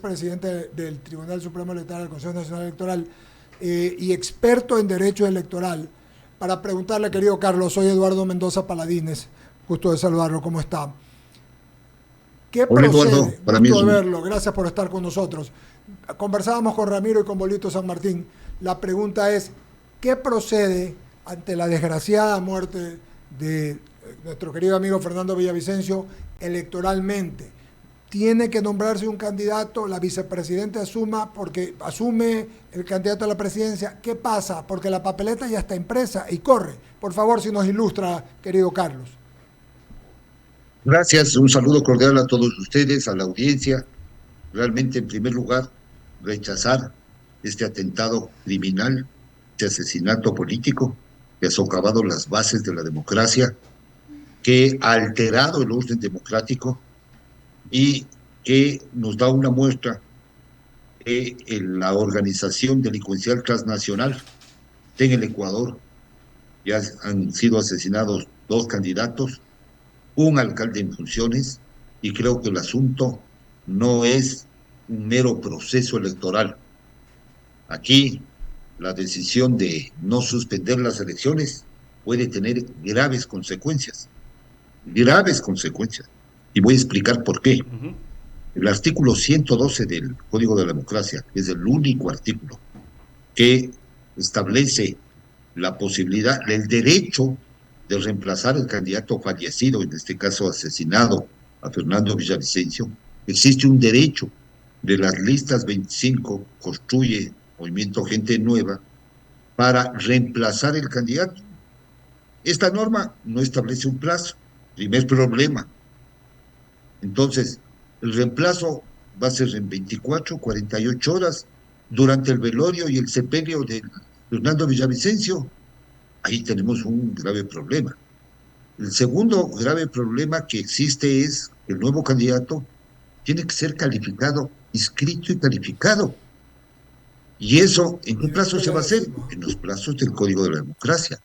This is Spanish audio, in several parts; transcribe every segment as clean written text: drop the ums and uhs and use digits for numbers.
Presidente del Tribunal Supremo Electoral, del Consejo Nacional Electoral, y experto en derecho electoral, para preguntarle, querido Carlos, soy Eduardo Mendoza Paladines, gusto de saludarlo, ¿cómo está? ¿Qué Hola Eduardo, procede? para mí Gusto es de un... verlo, gracias por estar con nosotros. Conversábamos con Ramiro y con Bolito San Martín. La pregunta es, ¿qué procede ante la desgraciada muerte de nuestro querido amigo Fernando Villavicencio electoralmente? Tiene que nombrarse un candidato, la vicepresidenta asume el candidato a la presidencia. ¿Qué pasa? Porque la papeleta ya está impresa y corre. Por favor, si nos ilustra, querido Carlos. Gracias, un saludo cordial a todos ustedes, a la audiencia. Realmente, en primer lugar, rechazar este atentado criminal, este asesinato político que ha socavado las bases de la democracia, que ha alterado el orden democrático y que nos da una muestra que la organización delincuencial transnacional en el Ecuador ya han sido asesinados dos candidatos, un alcalde en funciones, y creo que el asunto no es un mero proceso electoral. Aquí la decisión de no suspender las elecciones puede tener graves consecuencias. Y voy a explicar por qué. El artículo 112 del Código de la Democracia, que es el único artículo que establece la posibilidad, el derecho de reemplazar al candidato fallecido, en este caso asesinado, a Fernando Villavicencio. Existe un derecho de las listas 25, construye Movimiento Gente Nueva, para reemplazar el candidato. Esta norma no establece un plazo, primer problema. Entonces, el reemplazo va a ser en 24, 48 horas, durante el velorio y el sepelio de Fernando Villavicencio. Ahí tenemos un grave problema. El segundo grave problema que existe es que el nuevo candidato tiene que ser calificado, inscrito y calificado. ¿Y eso en qué ¿Y plazo dónde se le va a hacer? decimos? En los plazos del Código de la Democracia,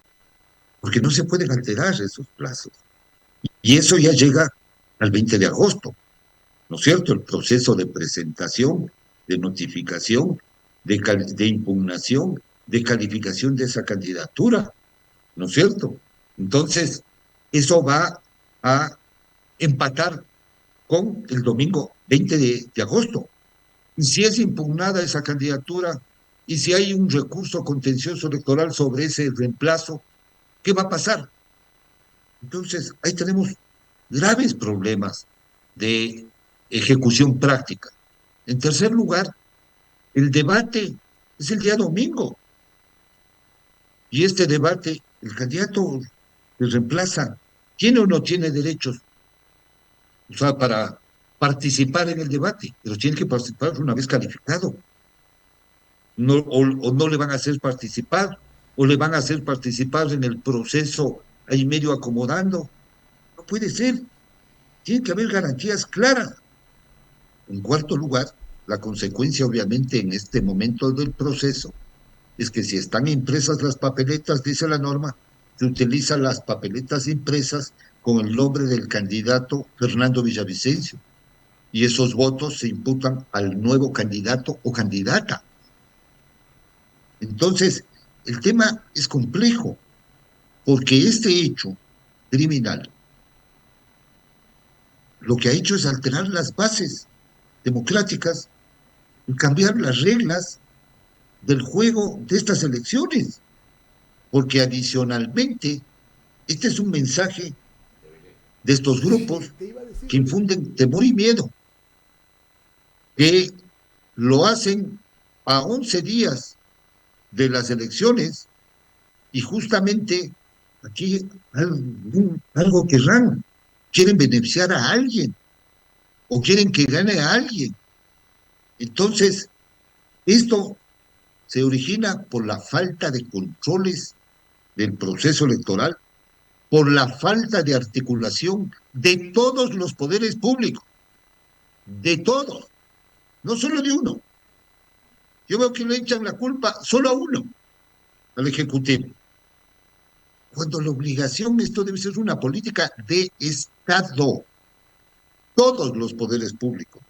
porque no se pueden alterar esos plazos. Y eso ya llega al 20 de agosto, ¿no es cierto? El proceso de presentación, de notificación, de impugnación, de calificación de esa candidatura, ¿no es cierto? Entonces, eso va a empatar con el domingo 20 de agosto. Y si es impugnada esa candidatura y si hay un recurso contencioso electoral sobre ese reemplazo, ¿qué va a pasar? Entonces, ahí tenemos graves problemas de ejecución práctica. En tercer lugar, el debate es el día domingo. Y este debate, el candidato que reemplaza, ¿tiene o no tiene derechos, o sea, para participar en el debate? Pero tiene que participar una vez calificado. No, o no le van a hacer participar, o le van a hacer participar en el proceso ahí medio acomodando. No puede ser. Tiene que haber garantías claras. En cuarto lugar, la consecuencia, obviamente, en este momento del proceso es que si están impresas las papeletas, dice la norma, se utilizan las papeletas impresas con el nombre del candidato Fernando Villavicencio y esos votos se imputan al nuevo candidato o candidata. Entonces, el tema es complejo porque este hecho criminal lo que ha hecho es alterar las bases democráticas y cambiar las reglas del juego de estas elecciones, porque adicionalmente este es un mensaje de estos Sí, grupos te iba a decir que lo mismo. infunden temor y miedo, que lo hacen a 11 días de las elecciones y justamente aquí algo querrán, quieren beneficiar a alguien o quieren que gane a alguien. Entonces, esto se origina por la falta de controles del proceso electoral, por la falta de articulación de todos los poderes públicos, de todos, no solo de uno. Yo veo que le echan la culpa solo a uno, al Ejecutivo, cuando la obligación, esto debe ser una política de Estado. Todos los poderes públicos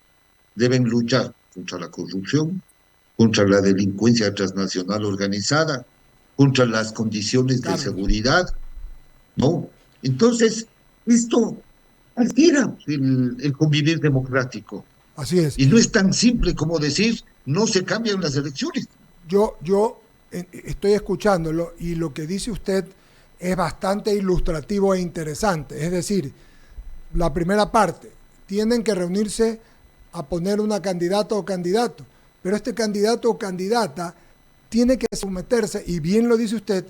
deben luchar. contra la corrupción, contra la delincuencia transnacional organizada, contra las condiciones de Carlos. seguridad, ¿no? Entonces, esto altera el convivir democrático. Así es. Y no es tan simple como decir, no se cambian las elecciones. Yo estoy escuchándolo y lo que dice usted es bastante ilustrativo e interesante. Es decir, la primera parte, tienen que reunirse a poner una candidata o candidato, pero este candidato o candidata tiene que someterse, y bien lo dice usted,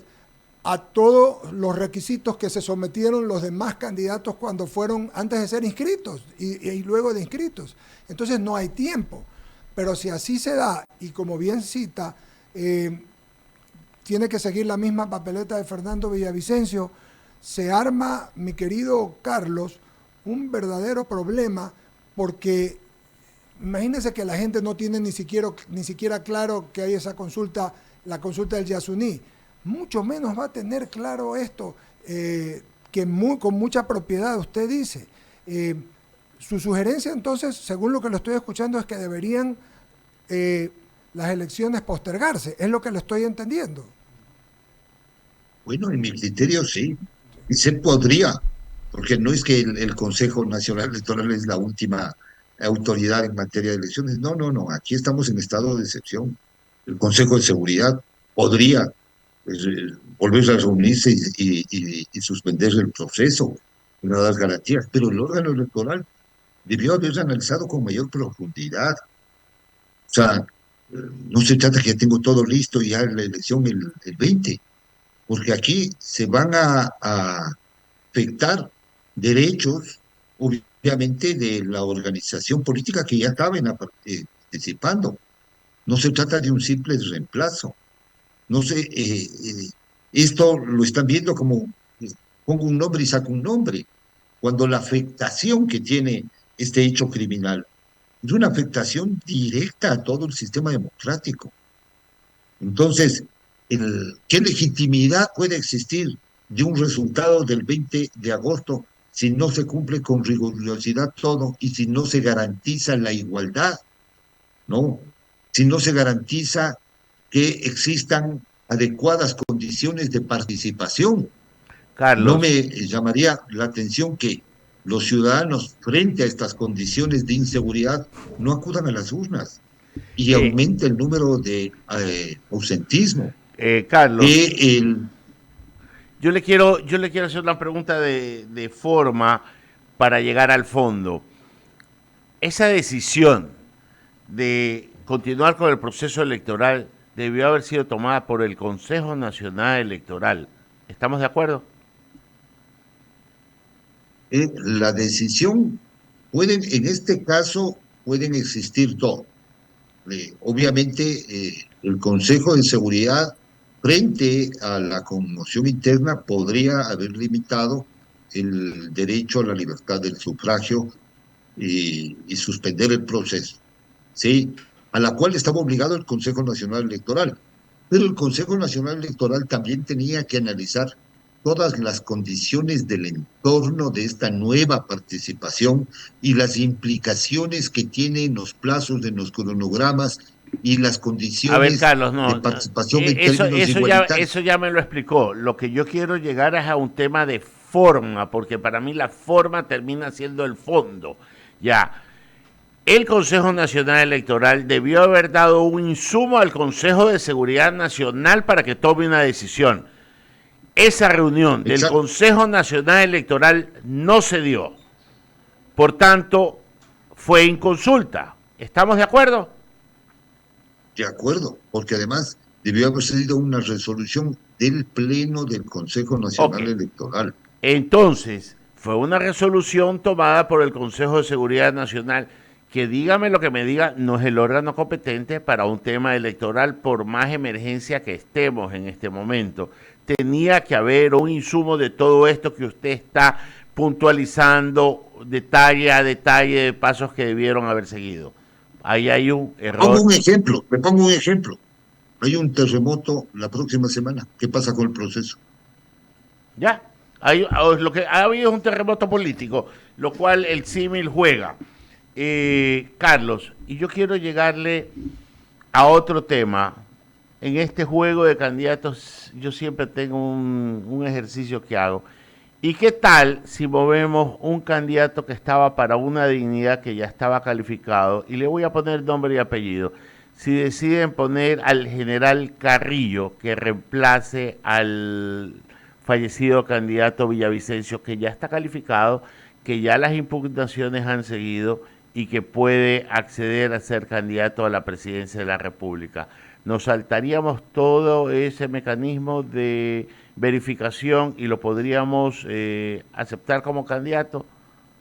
a todos los requisitos que se sometieron los demás candidatos cuando fueron antes de ser inscritos y luego de inscritos. Entonces no hay tiempo. Pero si así se da, y como bien cita, tiene que seguir la misma papeleta de Fernando Villavicencio, se arma, mi querido Carlos, un verdadero problema, porque imagínense que la gente no tiene ni siquiera claro que hay esa consulta, la consulta del Yasuní. Mucho menos va a tener claro esto, con mucha propiedad, usted dice. Su sugerencia, entonces, según lo que lo estoy escuchando, es que deberían las elecciones postergarse. Es lo que le estoy entendiendo. Bueno, en mi criterio sí. Y se podría, porque no es que el Consejo Nacional Electoral es la última autoridad en materia de elecciones. No, no, no. Aquí estamos en estado de excepción. El Consejo de Seguridad podría volver a reunirse y suspender el proceso, no dar garantías, pero el órgano electoral debió haber analizado con mayor profundidad. O sea, no se trata que ya tengo todo listo y ya la elección el 20, porque aquí se van a afectar derechos, obviamente, de la organización política que ya estaban participando. No se trata de un simple reemplazo. No sé, esto lo están viendo como pongo un nombre y saco un nombre, cuando la afectación que tiene este hecho criminal es una afectación directa a todo el sistema democrático. Entonces, ¿qué legitimidad puede existir de un resultado del 20 de agosto si no se cumple con rigurosidad todo y si no se garantiza la igualdad, ¿no? Si no se garantiza que existan adecuadas condiciones de participación? No Carlos, me llamaría la atención que los ciudadanos, frente a estas condiciones de inseguridad, no acudan a las urnas y eh, aumente el número de ausentismo. Carlos, Que el, yo le quiero hacer una pregunta de forma para llegar al fondo. Esa decisión de continuar con el proceso electoral debió haber sido tomada por el Consejo Nacional Electoral. ¿Estamos de acuerdo? la decisión, en este caso, pueden existir dos. Obviamente, el Consejo de Seguridad, frente a la conmoción interna, podría haber limitado el derecho a la libertad del sufragio y suspender el proceso, ¿sí? A la cual estaba obligado el Consejo Nacional Electoral. Pero el Consejo Nacional Electoral también tenía que analizar todas las condiciones del entorno de esta nueva participación y las implicaciones que tienen los plazos de los cronogramas y las A ver, condiciones Carlos, de no, participación en términos igualitarios. eso ya me lo explicó. Lo que yo quiero llegar es a un tema de forma, porque para mí la forma termina siendo el fondo. Ya, el Consejo Nacional Electoral debió haber dado un insumo al Consejo de Seguridad Nacional para que tome una decisión. Esa reunión del Exacto, Consejo Nacional Electoral no se dio. Por tanto, fue inconsulta. ¿Estamos de acuerdo? de acuerdo, porque además debió haber sido una resolución del Pleno del Consejo Ok. Nacional Electoral. Entonces, fue una resolución tomada por el Consejo de Seguridad Nacional, que dígame lo que me diga, no es el órgano competente para un tema electoral, por más emergencia que estemos en este momento. Tenía que haber un insumo de todo esto que usted está puntualizando detalle a detalle de pasos que debieron haber seguido. Ahí hay un Pongo error. un ejemplo, te pongo un ejemplo. Hay un terremoto la próxima semana. ¿Qué pasa con el proceso? Ya, lo que ha habido es un terremoto político, lo cual el símil juega. Carlos, y yo quiero llegarle a otro tema. En este juego de candidatos yo siempre tengo un ejercicio que hago. ¿Y qué tal si movemos un candidato que estaba para una dignidad que ya estaba calificado? Y le voy a poner nombre y apellido. Si deciden poner al general Carrillo, que reemplace al fallecido candidato Villavicencio, que ya está calificado, que ya las impugnaciones han seguido y que puede acceder a ser candidato a la presidencia de la República. Nos saltaríamos todo ese mecanismo de verificación y lo podríamos aceptar como candidato,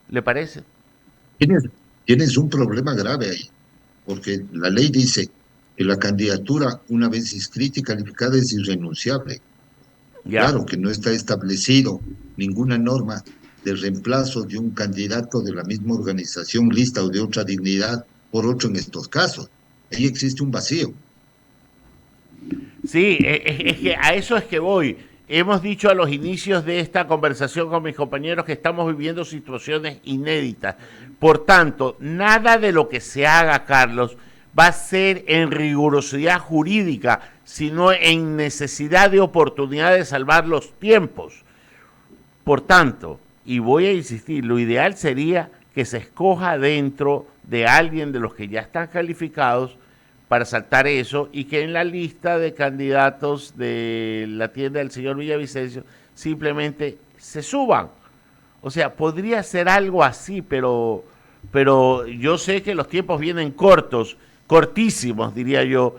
¿le parece? Tienes, tienes un problema grave ahí, porque la ley dice que la candidatura, una vez inscrita y calificada, es irrenunciable. Ya. Claro que no está establecido ninguna norma de reemplazo de un candidato de la misma organización, lista o de otra dignidad por otro en estos casos. Ahí existe un vacío. Sí, es que a eso es que voy. Hemos dicho a los inicios de esta conversación con mis compañeros que estamos viviendo situaciones inéditas. Por tanto, nada de lo que se haga, Carlos, va a ser en rigurosidad jurídica, sino en necesidad de oportunidad de salvar los tiempos. Por tanto, y voy a insistir, lo ideal sería que se escoja dentro de alguien de los que ya están calificados para saltar eso y que en la lista de candidatos de la tienda del señor Villavicencio simplemente se suban. O sea, podría ser algo así, pero yo sé que los tiempos vienen cortos, cortísimos, diría yo.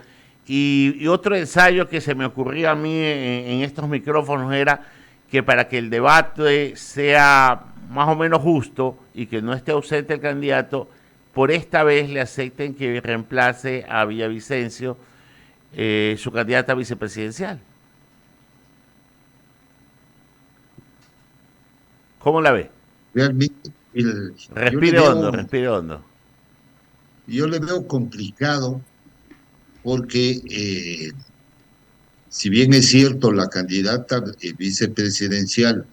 Y otro ensayo que se me ocurría a mí en estos micrófonos era que para que el debate sea más o menos justo y que no esté ausente el candidato, por esta vez le acepten que reemplace a Villavicencio, su candidata vicepresidencial. ¿Cómo la ve? Realmente, Respire hondo, respire hondo. yo le veo complicado porque, si bien es cierto, la candidata vicepresidencial,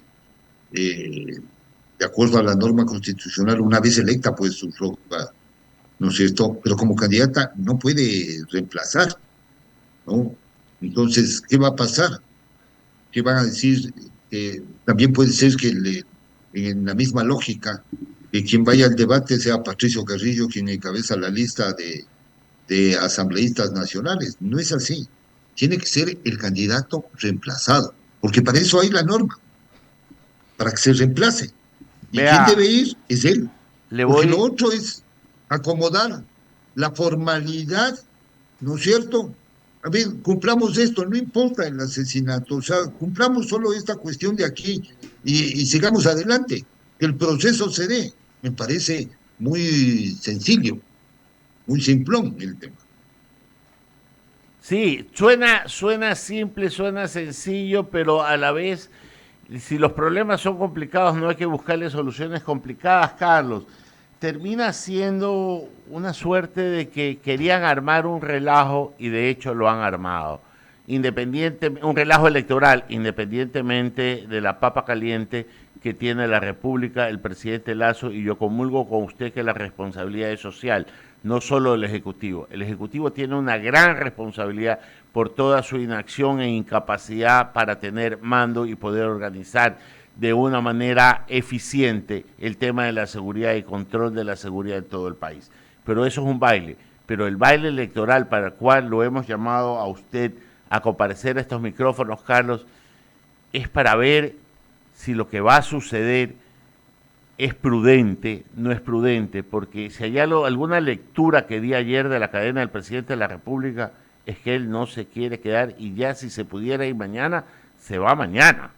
de acuerdo a la norma constitucional, una vez electa, pues subroga, ¿no es cierto? Pero como candidata no puede reemplazar, ¿no? Entonces, ¿qué va a pasar? ¿Qué van a decir? También puede ser que en la misma lógica, que quien vaya al debate sea Patricio Carrillo, quien encabeza la lista de asambleístas nacionales. No es así. Tiene que ser el candidato reemplazado, porque para eso hay la norma, para que se reemplace. Y quien Vea, debe ir es él, le porque lo voy, otro es acomodar la formalidad, ¿no es cierto? A ver, cumplamos esto, no importa el asesinato, o sea, cumplamos solo esta cuestión de aquí y sigamos adelante, que el proceso se dé. Me parece muy sencillo, muy simplón el tema. sí, suena simple, suena sencillo, pero a la vez, si los problemas son complicados, no hay que buscarle soluciones complicadas, Carlos. Termina siendo una suerte de que querían armar un relajo y de hecho lo han armado. Un relajo electoral, independientemente de la papa caliente que tiene la República, el presidente Lazo, y yo comulgo con usted que la responsabilidad es social, no solo del Ejecutivo. El Ejecutivo tiene una gran responsabilidad por toda su inacción e incapacidad para tener mando y poder organizar de una manera eficiente el tema de la seguridad y control de la seguridad en todo el país. Pero eso es un baile. Pero el baile electoral para el cual lo hemos llamado a usted a comparecer a estos micrófonos, Carlos, es para ver si lo que va a suceder es prudente, no es prudente, porque si hay alguna lectura que di ayer de la cadena del presidente de la República, es que él no se quiere quedar y ya si se pudiera ir mañana, se va mañana.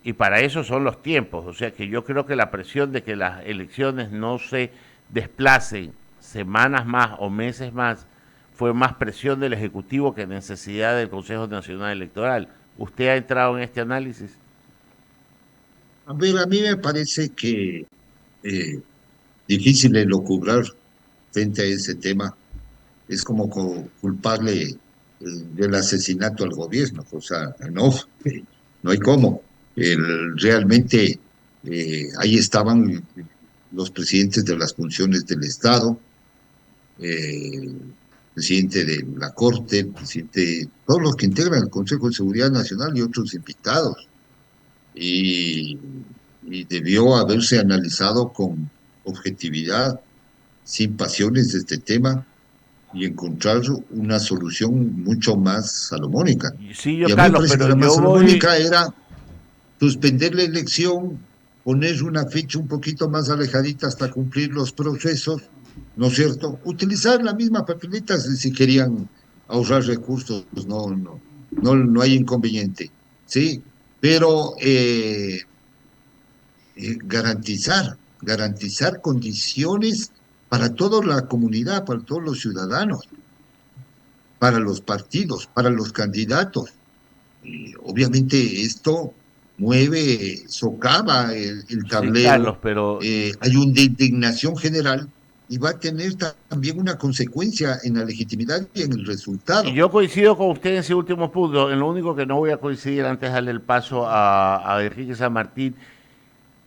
Y para eso son los tiempos, o sea que yo creo que la presión de que las elecciones no se desplacen semanas más o meses más fue más presión del Ejecutivo que necesidad del Consejo Nacional Electoral. ¿Usted ha entrado en este análisis? A ver, a mí me parece que eh, difícil elucubrar frente a ese tema. Es como culparle del asesinato al gobierno, o sea, no, no hay cómo. Realmente ahí estaban los presidentes de las funciones del Estado, presidente de la Corte, presidente, todos los que integran el Consejo de Seguridad Nacional y otros invitados. Y debió haberse analizado con objetividad, sin pasiones de este tema y encontrar una solución mucho más salomónica. Sí, Y yo, a mí me Carlos, parece que pero la más yo voy... salomónica era suspender la elección, poner una fecha un poquito más alejadita hasta cumplir los procesos, ¿no es cierto? Utilizar la misma papeleta si querían ahorrar recursos, no hay inconveniente, ¿sí? Pero garantizar condiciones para toda la comunidad, para todos los ciudadanos, para los partidos, para los candidatos. Obviamente esto mueve, socava el Sí, tablero, Carlos, pero hay una indignación general y va a tener también una consecuencia en la legitimidad y en el y resultado. yo coincido con usted en ese último punto. En lo único que no voy a coincidir antes de darle el paso a Enrique San Martín,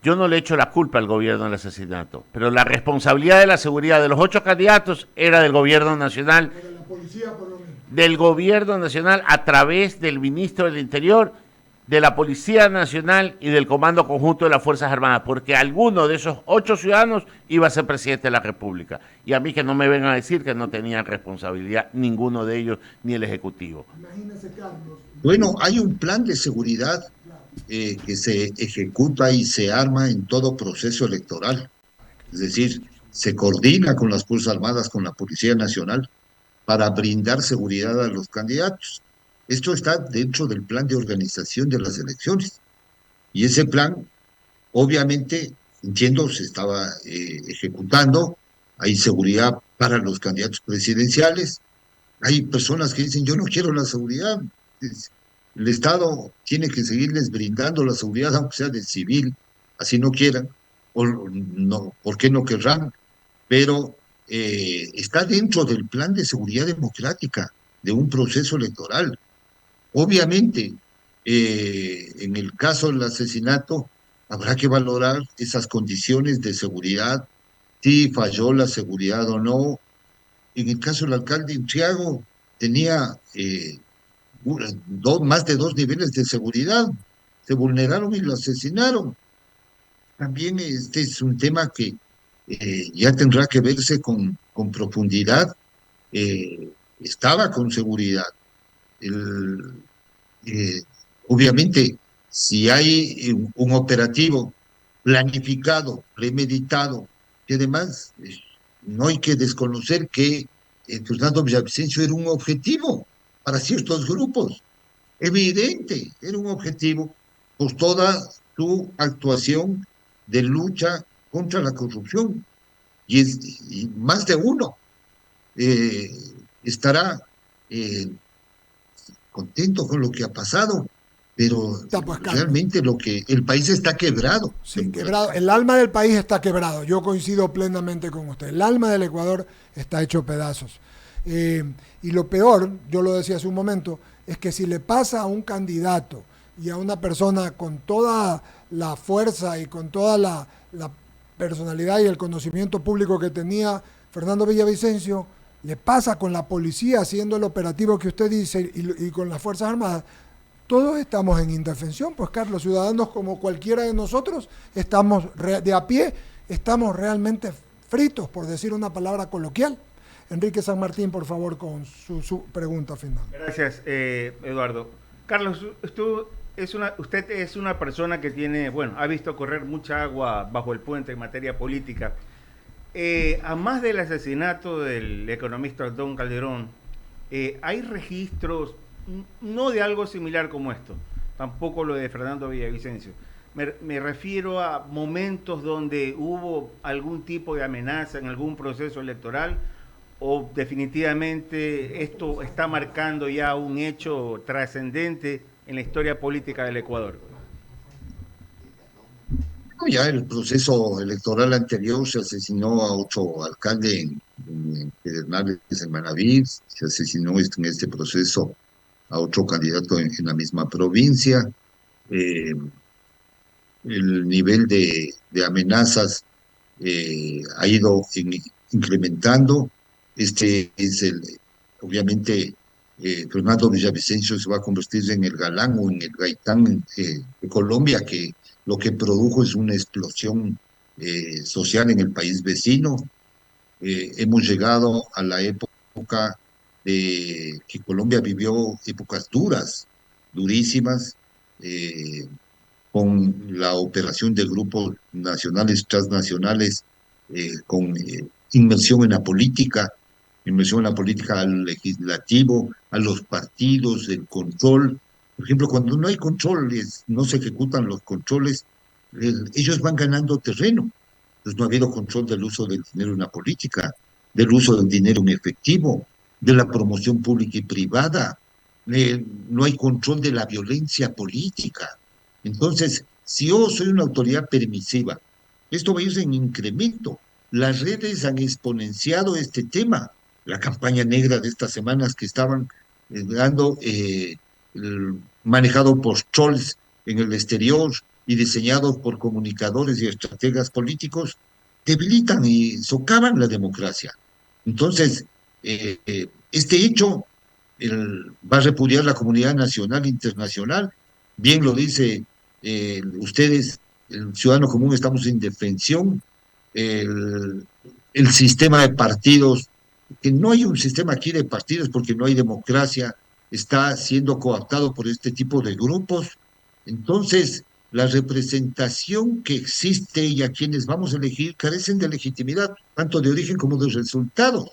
yo no le echo la culpa al gobierno del asesinato, pero la responsabilidad de la seguridad de los 8 candidatos era del gobierno nacional, Pero la policía, por lo menos. del gobierno nacional a través del ministro del Interior, de la Policía Nacional y del Comando Conjunto de las Fuerzas Armadas, porque alguno de esos 8 ciudadanos iba a ser presidente de la República. Y a mí que no me vengan a decir que no tenían responsabilidad ninguno de ellos, ni el Ejecutivo. Imagínese, Carlos. Bueno, hay un plan de seguridad que se ejecuta y se arma en todo proceso electoral. Es decir, se coordina con las Fuerzas Armadas, con la Policía Nacional, para brindar seguridad a los candidatos. Esto está dentro del plan de organización de las elecciones. Y ese plan, obviamente, entiendo, se estaba ejecutando. Hay seguridad para los candidatos presidenciales. Hay personas que dicen, yo no quiero la seguridad. El Estado tiene que seguirles brindando la seguridad, aunque sea del civil, así no quieran, o no, ¿por qué no querrán? Pero está dentro del plan de seguridad democrática de un proceso electoral. Obviamente, en el caso del asesinato, habrá que valorar esas condiciones de seguridad, si falló la seguridad o no. En el caso del alcalde Utriago, tenía más de 2 niveles de seguridad, se vulneraron y lo asesinaron. También este es un tema que ya tendrá que verse con profundidad. Estaba con seguridad. El, eh, Obviamente, si hay un operativo planificado, premeditado, y además no hay que desconocer que Fernando Villavicencio era un objetivo para ciertos grupos, evidente, era un objetivo por toda su actuación de lucha contra la corrupción. Y más de uno eh, estará eh, contento con lo que ha pasado, pero Está pues, Carlos. realmente el país está quebrado. Sí, quebrado. El alma del país está quebrado. Yo coincido plenamente con usted. El alma del Ecuador está hecho pedazos. Y lo peor, yo lo decía hace un momento, es que si le pasa a un candidato y a una persona con toda la fuerza y con toda la personalidad y el conocimiento público que tenía Fernando Villavicencio, le pasa con la policía haciendo el operativo que usted dice y con las Fuerzas Armadas, todos estamos en indefensión, pues Carlos, ciudadanos como cualquiera de nosotros, estamos de a pie, estamos realmente fritos, por decir una palabra coloquial. Enrique San Martín, por favor, con su pregunta final. Gracias, Eduardo. Carlos, usted es una persona que ha visto correr mucha agua bajo el puente en materia política. A más del asesinato del economista Don Calderón, ¿hay registros, no de algo similar como esto, tampoco lo de Fernando Villavicencio? Me refiero a momentos donde hubo algún tipo de amenaza en algún proceso electoral, o definitivamente esto está marcando ya un hecho trascendente en la historia política del Ecuador. Ya el proceso electoral anterior se asesinó a 8 alcaldes en Pedernales, en Manaví, se asesinó en este proceso a otro candidato en la misma provincia. El nivel de amenazas ha ido incrementando. Este es obviamente, Fernando Villavicencio se va a convertir en el galán o en el gaitán de Colombia, que lo que produjo es una explosión social en el país vecino. Hemos llegado a la época de que Colombia vivió épocas duras, durísimas, con la operación de grupos nacionales, transnacionales, con inmersión en la política al legislativo, a los partidos, el control. Por ejemplo, cuando no hay controles, no se ejecutan los controles, ellos van ganando terreno. Entonces no ha habido control del uso del dinero en la política, del uso del dinero en efectivo, de la promoción pública y privada. No hay control de la violencia política. Entonces, si yo soy una autoridad permisiva, esto va a ir en incremento. Las redes han exponenciado este tema. La campaña negra de estas semanas que estaban manejado por trolls en el exterior y diseñados por comunicadores y estrategas políticos, debilitan y socavan la democracia. Entonces, este hecho va a repudiar la comunidad nacional e internacional. Bien lo dice ustedes, el ciudadano común, estamos en indefensión. El sistema de partidos, que no hay un sistema aquí de partidos porque no hay democracia, está siendo cooptado por este tipo de grupos. Entonces, la representación que existe y a quienes vamos a elegir carecen de legitimidad, tanto de origen como de resultados.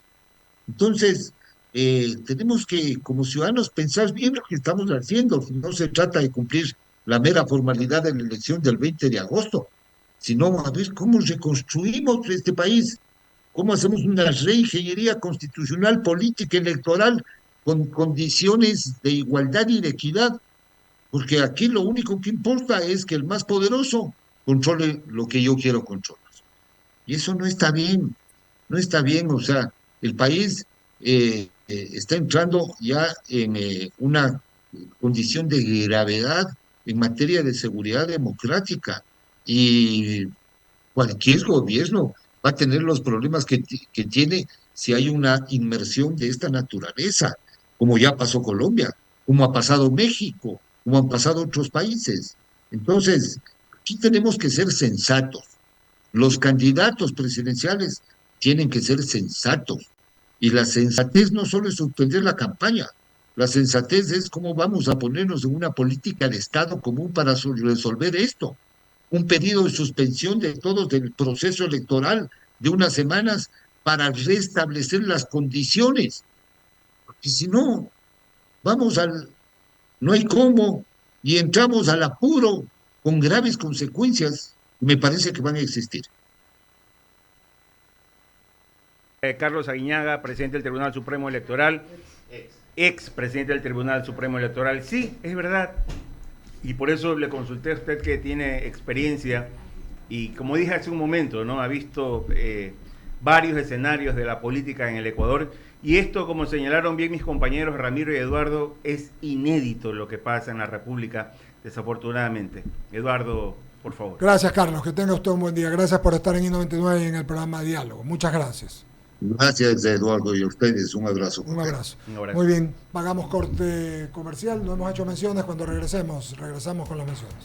Entonces, tenemos que, como ciudadanos, pensar bien lo que estamos haciendo. No se trata de cumplir la mera formalidad de la elección del 20 de agosto, sino a ver cómo reconstruimos este país, cómo hacemos una reingeniería constitucional, política, electoral, con condiciones de igualdad y de equidad, porque aquí lo único que importa es que el más poderoso controle lo que yo quiero controlar. Y eso no está bien, no está bien. O sea, el país está entrando ya en una condición de gravedad en materia de seguridad democrática, y cualquier gobierno va a tener los problemas que tiene si hay una inmersión de esta naturaleza, como ya pasó Colombia, como ha pasado México, como han pasado otros países. Entonces, aquí tenemos que ser sensatos. Los candidatos presidenciales tienen que ser sensatos. Y la sensatez no solo es suspender la campaña, la sensatez es cómo vamos a ponernos en una política de Estado común para resolver esto. Un pedido de suspensión de todos del proceso electoral de unas semanas para restablecer las condiciones. Porque si no, no hay cómo, y entramos al apuro con graves consecuencias, me parece que van a existir. Carlos Aguiñaga, presidente del Tribunal Supremo Electoral, ex presidente del Tribunal Supremo Electoral. Sí, es verdad. Y por eso le consulté a usted, que tiene experiencia y, como dije hace un momento, ¿no?, ha visto varios escenarios de la política en el Ecuador. Y esto, como señalaron bien mis compañeros Ramiro y Eduardo, es inédito lo que pasa en la República, desafortunadamente. Eduardo, por favor. Gracias, Carlos. Que tenga usted un buen día. Gracias por estar en I99 y en el programa Diálogo. Muchas gracias. Gracias, Eduardo, y a ustedes un abrazo. Un abrazo. Muy bien, pagamos corte comercial, no hemos hecho menciones. Cuando regresamos con las menciones.